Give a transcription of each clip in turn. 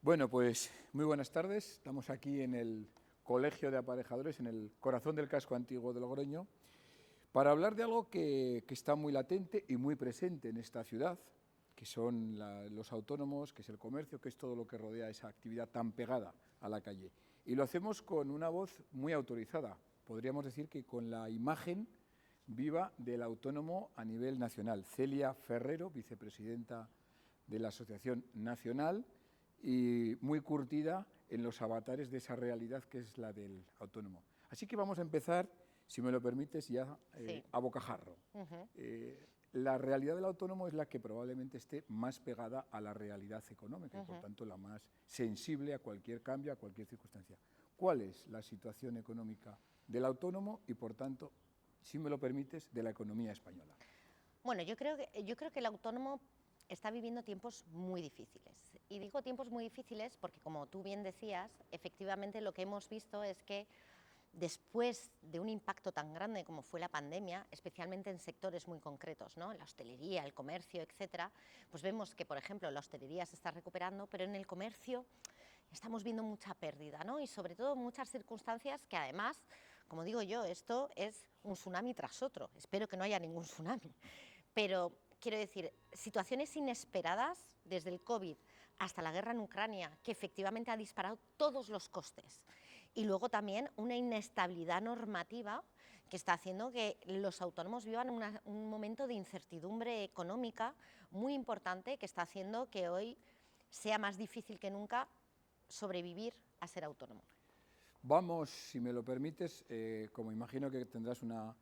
Bueno, pues muy buenas tardes. Estamos aquí en el Colegio de Aparejadores, en el corazón del casco antiguo de Logroño, para hablar de algo que está muy latente y muy presente en esta ciudad, que son los autónomos, que es el comercio, que es todo lo que rodea esa actividad tan pegada a la calle. Y lo hacemos con una voz muy autorizada, podríamos decir que con la imagen viva del autónomo a nivel nacional. Celia Ferrero, vicepresidenta de la Asociación Nacional, y muy curtida en los avatares de esa realidad que es la del autónomo. Así que vamos a empezar, si me lo permites, ya Sí. a bocajarro. La realidad del autónomo es la que probablemente esté más pegada a la realidad económica y por tanto la más sensible a cualquier cambio, a cualquier circunstancia. ¿Cuál es la situación económica del autónomo y por tanto, si me lo permites, de la economía española? Bueno, yo creo que el autónomo está viviendo tiempos muy difíciles. Y digo tiempos muy difíciles porque, como tú bien decías, efectivamente lo que hemos visto es que después de un impacto tan grande como fue la pandemia, especialmente en sectores muy concretos, ¿no? La hostelería, el comercio, etcétera, pues vemos que, por ejemplo, la hostelería se está recuperando, pero en el comercio estamos viendo mucha pérdida, ¿no? Y sobre todo muchas circunstancias que además, como digo yo, esto es un tsunami tras otro. Espero que no haya ningún tsunami. Pero quiero decir, situaciones inesperadas desde el COVID hasta la guerra en Ucrania, que efectivamente ha disparado todos los costes. Y luego también una inestabilidad normativa que está haciendo que los autónomos vivan un momento de incertidumbre económica muy importante, que está haciendo que hoy sea más difícil que nunca sobrevivir a ser autónomo. Vamos, si me lo permites, como imagino que tendrás una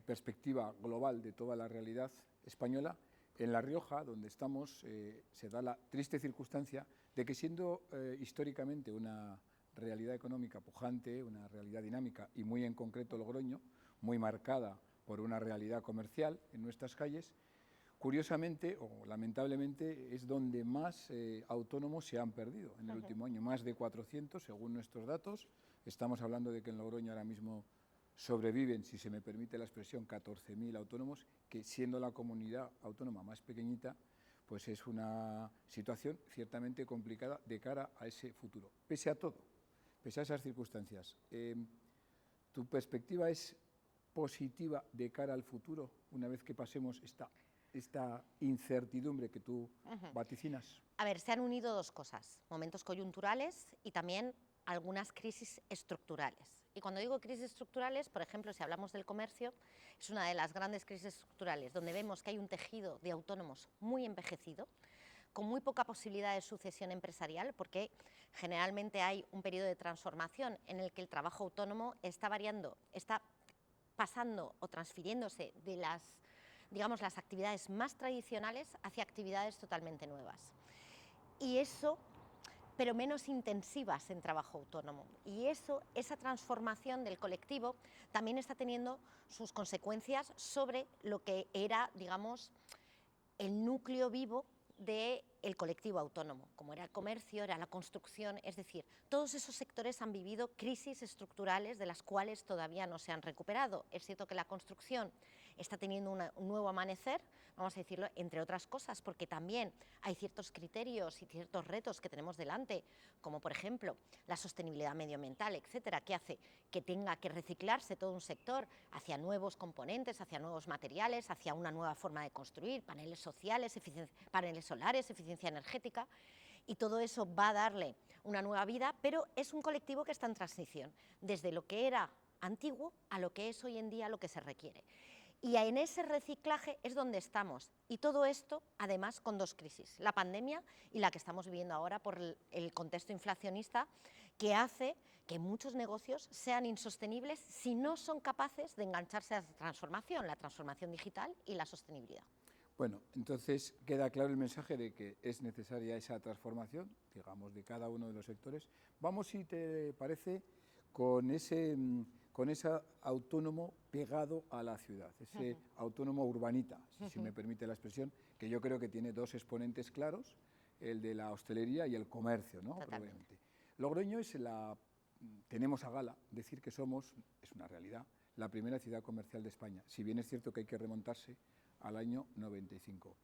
perspectiva global de toda la realidad española, en La Rioja, donde estamos, se da la triste circunstancia de que siendo históricamente una realidad económica pujante, una realidad dinámica y muy en concreto Logroño, muy marcada por una realidad comercial en nuestras calles, curiosamente o lamentablemente es donde más autónomos se han perdido en el último año, más de 400 según nuestros datos. Estamos hablando de que en Logroño ahora mismo sobreviven, si se me permite la expresión, 14.000 autónomos, que siendo la comunidad autónoma más pequeñita, pues es una situación ciertamente complicada de cara a ese futuro. Pese a todo, pese a esas circunstancias, ¿tu perspectiva es positiva de cara al futuro una vez que pasemos esta incertidumbre que tú vaticinas? A ver, se han unido dos cosas, momentos coyunturales y también algunas crisis estructurales. Y cuando digo crisis estructurales, por ejemplo, si hablamos del comercio, es una de las grandes crisis estructurales, donde vemos que hay un tejido de autónomos muy envejecido, con muy poca posibilidad de sucesión empresarial, porque generalmente hay un periodo de transformación en el que el trabajo autónomo está variando, está pasando o transfiriéndose de las, digamos, las actividades más tradicionales hacia actividades totalmente nuevas. Y eso, pero menos intensivas en trabajo autónomo. Y eso, esa transformación del colectivo también está teniendo sus consecuencias sobre lo que era, digamos, el núcleo vivo del colectivo autónomo, como era el comercio, era la construcción, es decir, todos esos sectores han vivido crisis estructurales de las cuales todavía no se han recuperado. Es cierto que la construcción está teniendo un nuevo amanecer, vamos a decirlo, entre otras cosas, porque también hay ciertos criterios y ciertos retos que tenemos delante, como por ejemplo la sostenibilidad medioambiental, etcétera, que hace que tenga que reciclarse todo un sector hacia nuevos componentes, hacia nuevos materiales, hacia una nueva forma de construir, paneles sociales, paneles solares, eficiencia energética, y todo eso va a darle una nueva vida, pero es un colectivo que está en transición, desde lo que era antiguo a lo que es hoy en día lo que se requiere. Y en ese reciclaje es donde estamos. Y todo esto, además, con dos crisis, la pandemia y la que estamos viviendo ahora por el contexto inflacionista, que hace que muchos negocios sean insostenibles si no son capaces de engancharse a la transformación digital y la sostenibilidad. Bueno, entonces queda claro el mensaje de que es necesaria esa transformación, digamos, de cada uno de los sectores. Vamos, si te parece, con ese autónomo pegado a la ciudad, ese autónomo urbanita, si se me permite la expresión, que yo creo que tiene dos exponentes claros, el de la hostelería y el comercio, ¿no? Probablemente. Logroño es tenemos a gala decir que somos, es una realidad, la primera ciudad comercial de España, si bien es cierto que hay que remontarse al año 95.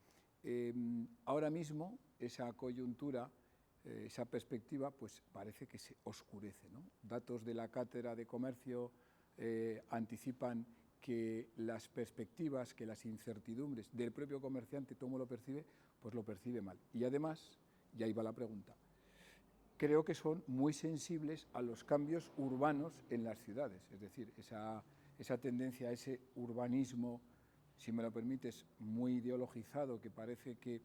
Ahora mismo esa coyuntura esa perspectiva pues parece que se oscurece, ¿no? Datos de la Cátedra de Comercio anticipan que las perspectivas, que las incertidumbres del propio comerciante, ¿cómo lo percibe? Pues lo percibe mal. Y además, y ahí va la pregunta, creo que son muy sensibles a los cambios urbanos en las ciudades, es decir, esa tendencia a ese urbanismo, si me lo permites, muy ideologizado, que parece que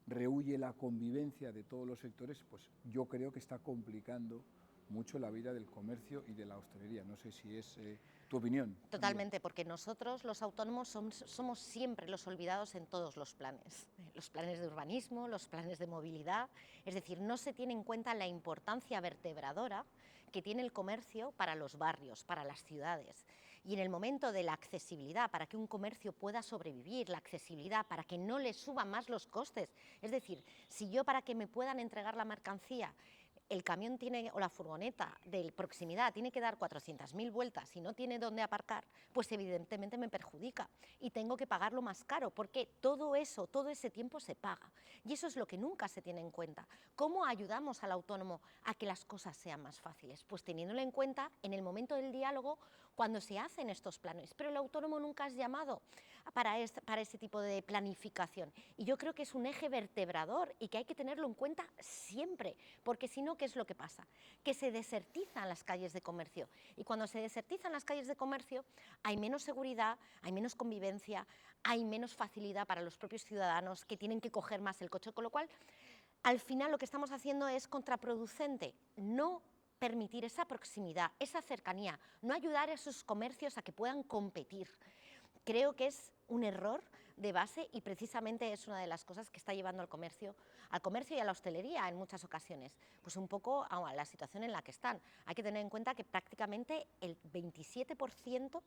rehúye la convivencia de todos los sectores, pues yo creo que está complicando mucho la vida del comercio y de la hostelería. No sé si es tu opinión. Totalmente, porque nosotros los autónomos somos siempre los olvidados en todos los planes de urbanismo, los planes de movilidad, es decir, no se tiene en cuenta la importancia vertebradora que tiene el comercio para los barrios, para las ciudades. Y en el momento de la accesibilidad, para que un comercio pueda sobrevivir, la accesibilidad, para que no le suban más los costes, es decir, si yo para que me puedan entregar la mercancía el camión o la furgoneta de proximidad tiene que dar 400.000 vueltas y no tiene dónde aparcar, pues evidentemente me perjudica y tengo que pagarlo más caro, porque todo ese tiempo se paga. Y eso es lo que nunca se tiene en cuenta. ¿Cómo ayudamos al autónomo a que las cosas sean más fáciles? Pues teniéndolo en cuenta en el momento del diálogo, cuando se hacen estos planes. Pero el autónomo nunca es llamado para ese tipo de planificación. Y yo creo que es un eje vertebrador y que hay que tenerlo en cuenta siempre, porque si no, ¿qué es lo que pasa? Que se desertizan las calles de comercio. Y cuando se desertizan las calles de comercio, hay menos seguridad, hay menos convivencia, hay menos facilidad para los propios ciudadanos que tienen que coger más el coche, con lo cual, al final lo que estamos haciendo es contraproducente. No permitir esa proximidad, esa cercanía, no ayudar a esos comercios a que puedan competir. Creo que es un error de base y precisamente es una de las cosas que está llevando al comercio y a la hostelería en muchas ocasiones, pues un poco a la situación en la que están. Hay que tener en cuenta que prácticamente el 27%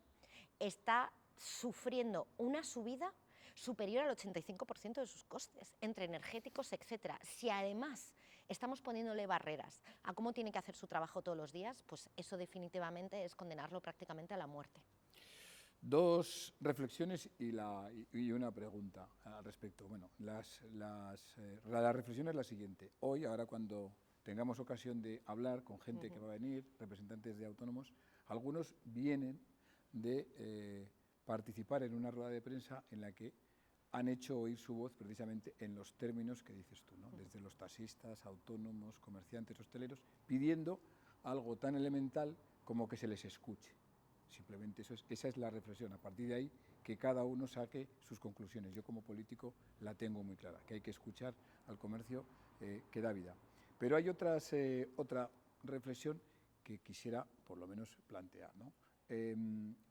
está sufriendo una subida superior al 85% de sus costes, entre energéticos, etcétera. Si además estamos poniéndole barreras a cómo tiene que hacer su trabajo todos los días, pues eso definitivamente es condenarlo prácticamente a la muerte. Dos reflexiones y una pregunta al respecto. Bueno, la reflexión es la siguiente. Hoy, ahora cuando tengamos ocasión de hablar con gente que va a venir, representantes de autónomos, algunos vienen de participar en una rueda de prensa en la que han hecho oír su voz precisamente en los términos que dices tú, ¿no? Desde los taxistas, autónomos, comerciantes, hosteleros, pidiendo algo tan elemental como que se les escuche. Simplemente esa es la reflexión. A partir de ahí, que cada uno saque sus conclusiones. Yo como político la tengo muy clara, que hay que escuchar al comercio que da vida. Pero hay otra reflexión que quisiera por lo menos plantear, ¿no?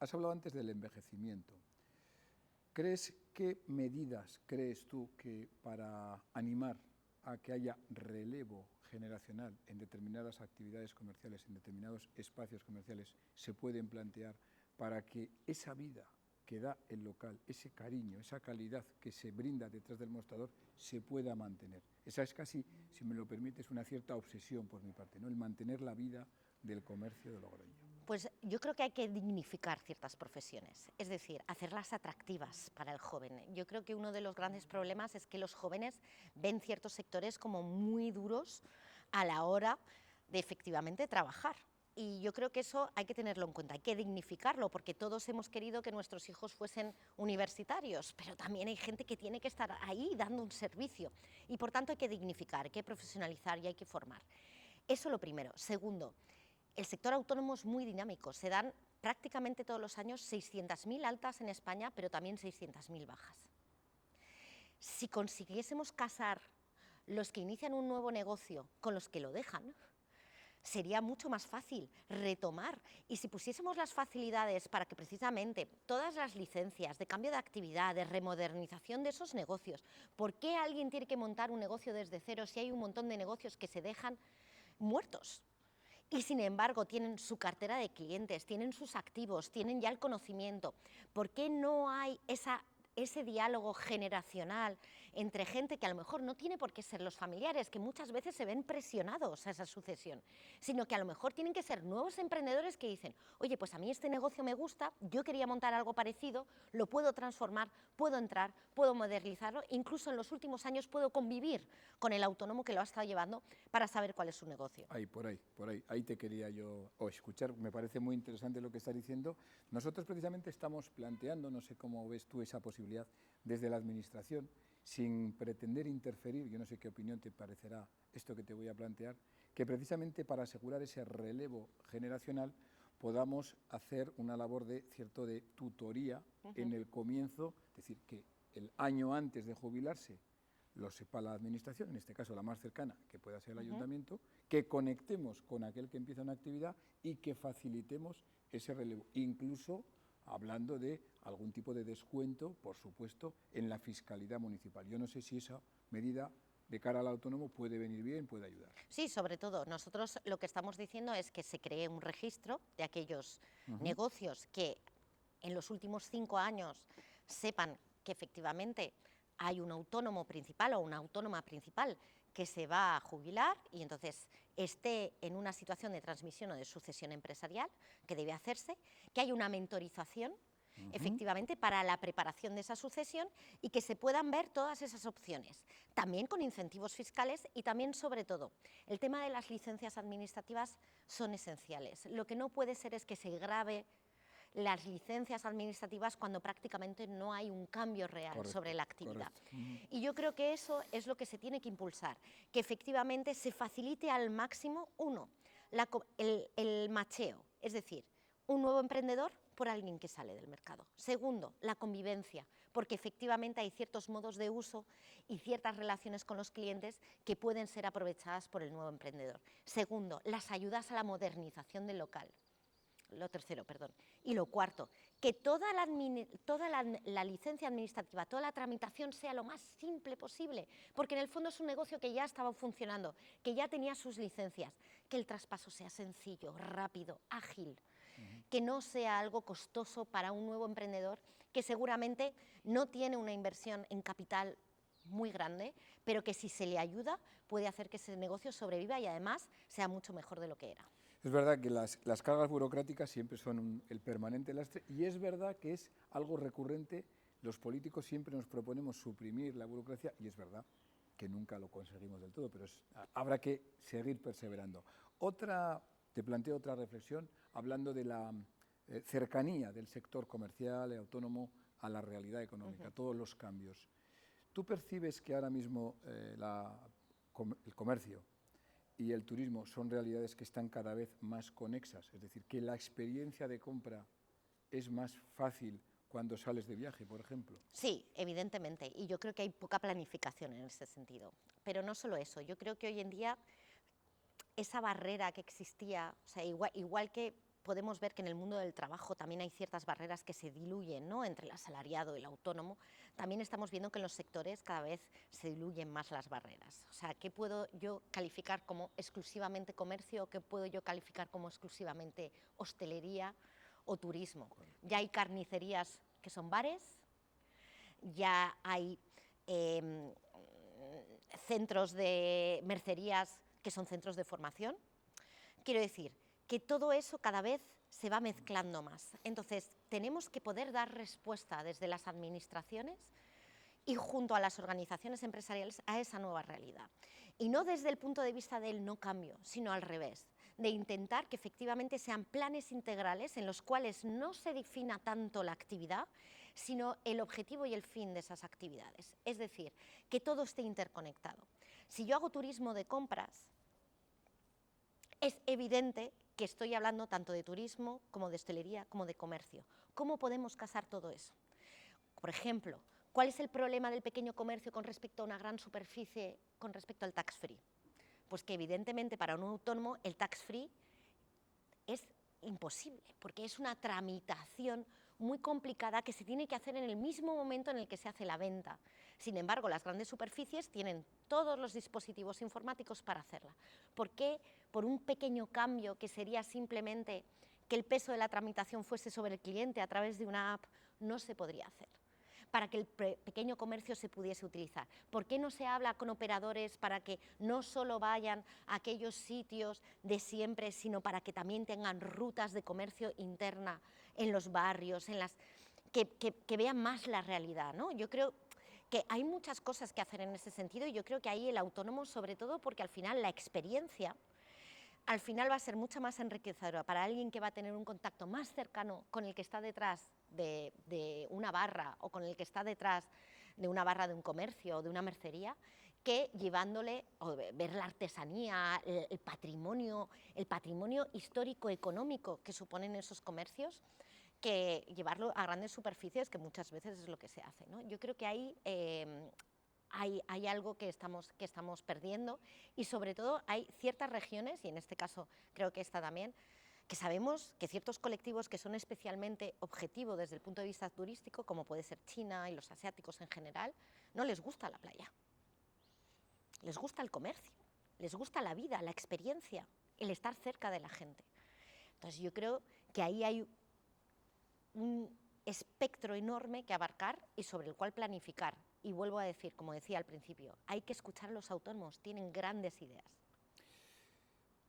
Has hablado antes del envejecimiento. ¿Qué medidas crees tú que para animar a que haya relevo generacional en determinadas actividades comerciales, en determinados espacios comerciales, se pueden plantear para que esa vida que da el local, ese cariño, esa calidad que se brinda detrás del mostrador, se pueda mantener? Esa es casi, si me lo permites, una cierta obsesión por mi parte, ¿no? El mantener la vida del comercio de Logroño. Pues yo creo que hay que dignificar ciertas profesiones, es decir, hacerlas atractivas para el joven. Yo creo que uno de los grandes problemas es que los jóvenes ven ciertos sectores como muy duros a la hora de efectivamente trabajar. Y yo creo que eso hay que tenerlo en cuenta, hay que dignificarlo, porque todos hemos querido que nuestros hijos fuesen universitarios, pero también hay gente que tiene que estar ahí dando un servicio. Y por tanto hay que dignificar, hay que profesionalizar y hay que formar. Eso lo primero. Segundo, el sector autónomo es muy dinámico, se dan prácticamente todos los años 600.000 altas en España, pero también 600.000 bajas. Si consiguiésemos casar los que inician un nuevo negocio con los que lo dejan, sería mucho más fácil retomar. Y si pusiésemos las facilidades para que precisamente todas las licencias de cambio de actividad, de remodernización de esos negocios, ¿por qué alguien tiene que montar un negocio desde cero si hay un montón de negocios que se dejan muertos? Y sin embargo tienen su cartera de clientes, tienen sus activos, tienen ya el conocimiento. ¿Por qué no hay esa ese diálogo generacional entre gente que a lo mejor no tiene por qué ser los familiares, que muchas veces se ven presionados a esa sucesión, sino que a lo mejor tienen que ser nuevos emprendedores que dicen, oye, pues a mí este negocio me gusta, yo quería montar algo parecido, lo puedo transformar, puedo entrar, puedo modernizarlo, incluso en los últimos años puedo convivir con el autónomo que lo ha estado llevando para saber cuál es su negocio. Ahí te quería yo escuchar, me parece muy interesante lo que estás diciendo. Nosotros precisamente estamos planteando, no sé cómo ves tú esa posibilidad, desde la Administración, sin pretender interferir, yo no sé qué opinión te parecerá esto que te voy a plantear, que precisamente para asegurar ese relevo generacional podamos hacer una labor de tutoría en el comienzo, es decir, que el año antes de jubilarse lo sepa la Administración, en este caso la más cercana, que pueda ser el Ayuntamiento, que conectemos con aquel que empieza una actividad y que facilitemos ese relevo, incluso hablando de algún tipo de descuento, por supuesto, en la fiscalidad municipal. Yo no sé si esa medida de cara al autónomo puede venir bien, puede ayudar. Sí, sobre todo, nosotros lo que estamos diciendo es que se cree un registro de aquellos negocios que en los últimos 5 años sepan que efectivamente hay un autónomo principal o una autónoma principal que se va a jubilar y entonces esté en una situación de transmisión o de sucesión empresarial que debe hacerse, que hay una mentorización efectivamente para la preparación de esa sucesión y que se puedan ver todas esas opciones, también con incentivos fiscales y también sobre todo el tema de las licencias administrativas son esenciales. Lo que no puede ser es que se grave las licencias administrativas cuando prácticamente no hay un cambio real sobre la actividad. Y yo creo que eso es lo que se tiene que impulsar, que efectivamente se facilite al máximo, uno, el macheo, es decir, un nuevo emprendedor por alguien que sale del mercado. Segundo, la convivencia, porque efectivamente hay ciertos modos de uso y ciertas relaciones con los clientes que pueden ser aprovechadas por el nuevo emprendedor. Segundo, las ayudas a la modernización del local. Lo tercero, perdón. Y lo cuarto, que toda la licencia administrativa, toda la tramitación sea lo más simple posible, porque en el fondo es un negocio que ya estaba funcionando, que ya tenía sus licencias, que el traspaso sea sencillo, rápido, ágil, que no sea algo costoso para un nuevo emprendedor que seguramente no tiene una inversión en capital muy grande, pero que si se le ayuda puede hacer que ese negocio sobreviva y además sea mucho mejor de lo que era. Es verdad que las cargas burocráticas siempre son el permanente lastre y es verdad que es algo recurrente. Los políticos siempre nos proponemos suprimir la burocracia y es verdad que nunca lo conseguimos del todo, pero habrá que seguir perseverando. Te planteo otra reflexión hablando de la cercanía del sector comercial y autónomo a la realidad económica, todos los cambios. ¿Tú percibes que ahora mismo el comercio y el turismo son realidades que están cada vez más conexas? Es decir, que la experiencia de compra es más fácil cuando sales de viaje, por ejemplo. Sí, evidentemente, y yo creo que hay poca planificación en ese sentido. Pero no solo eso, yo creo que hoy en día esa barrera que existía, o sea, igual que podemos ver que en el mundo del trabajo también hay ciertas barreras que se diluyen, ¿no?, entre el asalariado y el autónomo, también estamos viendo que en los sectores cada vez se diluyen más las barreras. O sea, ¿qué puedo yo calificar como exclusivamente comercio o qué puedo yo calificar como exclusivamente hostelería o turismo? Ya hay carnicerías que son bares, ya hay centros de mercerías que son centros de formación. Quiero decir que todo eso cada vez se va mezclando más. Entonces, tenemos que poder dar respuesta desde las administraciones y junto a las organizaciones empresariales a esa nueva realidad. Y no desde el punto de vista del no cambio, sino al revés, de intentar que efectivamente sean planes integrales en los cuales no se defina tanto la actividad, sino el objetivo y el fin de esas actividades. Es decir, que todo esté interconectado. Si yo hago turismo de compras, es evidente que estoy hablando tanto de turismo como de hostelería como de comercio. ¿Cómo podemos casar todo eso? Por ejemplo, ¿cuál es el problema del pequeño comercio con respecto a una gran superficie con respecto al tax free? Pues que evidentemente para un autónomo el tax free es imposible, porque es una tramitación muy complicada que se tiene que hacer en el mismo momento en el que se hace la venta. Sin embargo, las grandes superficies tienen todos los dispositivos informáticos para hacerla. ¿Por qué? Por un pequeño cambio que sería simplemente que el peso de la tramitación fuese sobre el cliente a través de una app, no se podría hacer. para que el pequeño comercio se pudiese utilizar? ¿Por qué no se habla con operadores para que no solo vayan a aquellos sitios de siempre, sino para que también tengan rutas de comercio interna en los barrios, que vean más la realidad, ¿no? Yo creo que hay muchas cosas que hacer en ese sentido, y yo creo que ahí el autónomo, sobre todo porque al final la experiencia al final va a ser mucho más enriquecedora para alguien que va a tener un contacto más cercano con el que está detrás de una barra, o con el que está detrás de una barra de un comercio o de una mercería, que llevándole o ver la artesanía, el patrimonio histórico-económico que suponen esos comercios, que llevarlo a grandes superficies, que muchas veces es lo que se hace, ¿no? Yo creo que ahí hay algo que estamos perdiendo, y sobre todo hay ciertas regiones, y en este caso creo que esta también, que sabemos que ciertos colectivos que son especialmente objetivos desde el punto de vista turístico, como puede ser China y los asiáticos en general, no les gusta la playa, les gusta el comercio, les gusta la vida, la experiencia, el estar cerca de la gente. Entonces yo creo que ahí hay un espectro enorme que abarcar y sobre el cual planificar. Y vuelvo a decir, como decía al principio, hay que escuchar a los autónomos, tienen grandes ideas.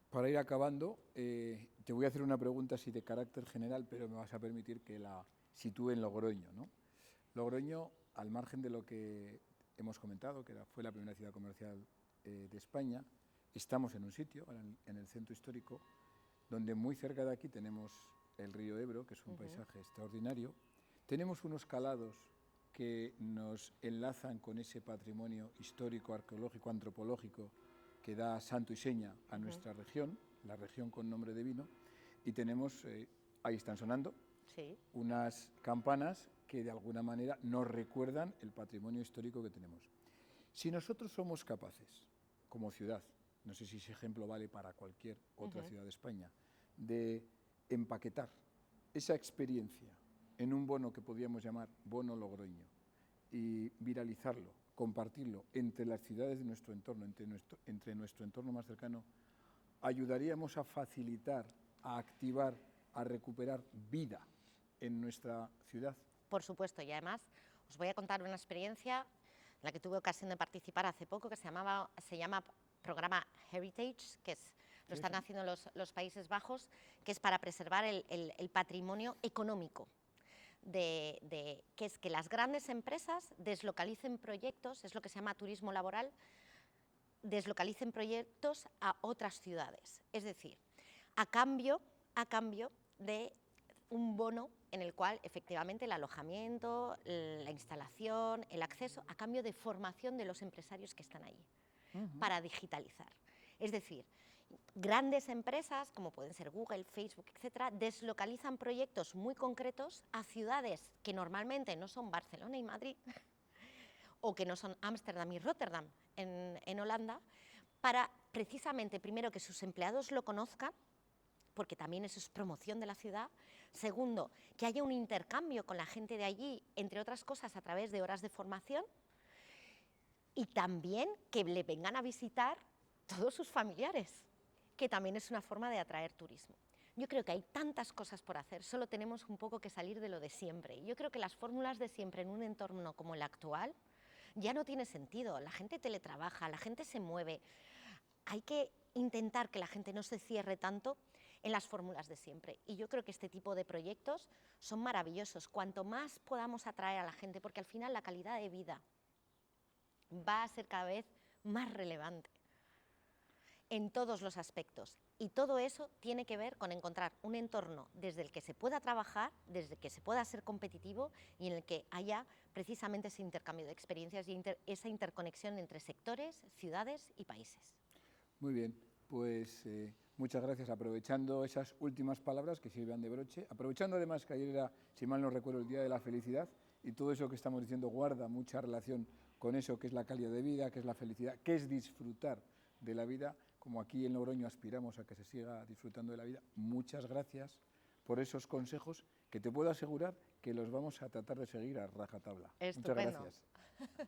Para ir acabando, te voy a hacer una pregunta así de carácter general, pero me vas a permitir que la sitúe en Logroño, ¿no? Logroño, al margen de lo que hemos comentado, que fue la primera ciudad comercial de España, estamos en un sitio, en el centro histórico, donde muy cerca de aquí tenemos el río Ebro, que es un paisaje extraordinario. Tenemos unos calados que nos enlazan con ese patrimonio histórico, arqueológico, antropológico que da santo y seña a nuestra región, la región con nombre de vino, y tenemos, ahí están sonando, sí, unas campanas que de alguna manera nos recuerdan el patrimonio histórico que tenemos. Si nosotros somos capaces, como ciudad, no sé si ese ejemplo vale para cualquier otra ciudad de España, de empaquetar esa experiencia en un bono que podríamos llamar bono Logroño y viralizarlo, compartirlo entre las ciudades de nuestro entorno, entre nuestro entorno más cercano, ayudaríamos a facilitar, a activar, a recuperar vida en nuestra ciudad. Por supuesto, y además os voy a contar una experiencia en la que tuve ocasión de participar hace poco, que se llama programa Heritage, que lo están haciendo los Países Bajos, que es para preservar el patrimonio económico, que es que las grandes empresas deslocalicen proyectos, es lo que se llama turismo laboral, deslocalicen proyectos a otras ciudades, es decir, a cambio de un bono en el cual efectivamente el alojamiento, la instalación, el acceso, a cambio de formación de los empresarios que están allí, para digitalizar. Es decir, grandes empresas, como pueden ser Google, Facebook, etcétera, deslocalizan proyectos muy concretos a ciudades que normalmente no son Barcelona y Madrid, o que no son Ámsterdam y Rotterdam en Holanda, para precisamente, primero, que sus empleados lo conozcan, porque también eso es promoción de la ciudad. Segundo, que haya un intercambio con la gente de allí, entre otras cosas a través de horas de formación, y también que le vengan a visitar todos sus familiares, que también es una forma de atraer turismo. Yo creo que hay tantas cosas por hacer, solo tenemos un poco que salir de lo de siempre. Yo creo que las fórmulas de siempre en un entorno como el actual ya no tiene sentido. La gente teletrabaja, la gente se mueve. Hay que intentar que la gente no se cierre tanto en las fórmulas de siempre. Y yo creo que este tipo de proyectos son maravillosos. Cuanto más podamos atraer a la gente, porque al final la calidad de vida va a ser cada vez más relevante en todos los aspectos. Y todo eso tiene que ver con encontrar un entorno desde el que se pueda trabajar, desde el que se pueda ser competitivo y en el que haya precisamente ese intercambio de experiencias y esa interconexión entre sectores, ciudades y países. Muy bien, pues muchas gracias. Aprovechando esas últimas palabras que sirvan de broche, aprovechando además que ayer era, si mal no recuerdo, el Día de la Felicidad, y todo eso que estamos diciendo guarda mucha relación con eso que es la calidad de vida, que es la felicidad, que es disfrutar de la vida, como aquí en Logroño aspiramos a que se siga disfrutando de la vida. Muchas gracias por esos consejos que te puedo asegurar que los vamos a tratar de seguir a rajatabla. Estupendo. Muchas gracias.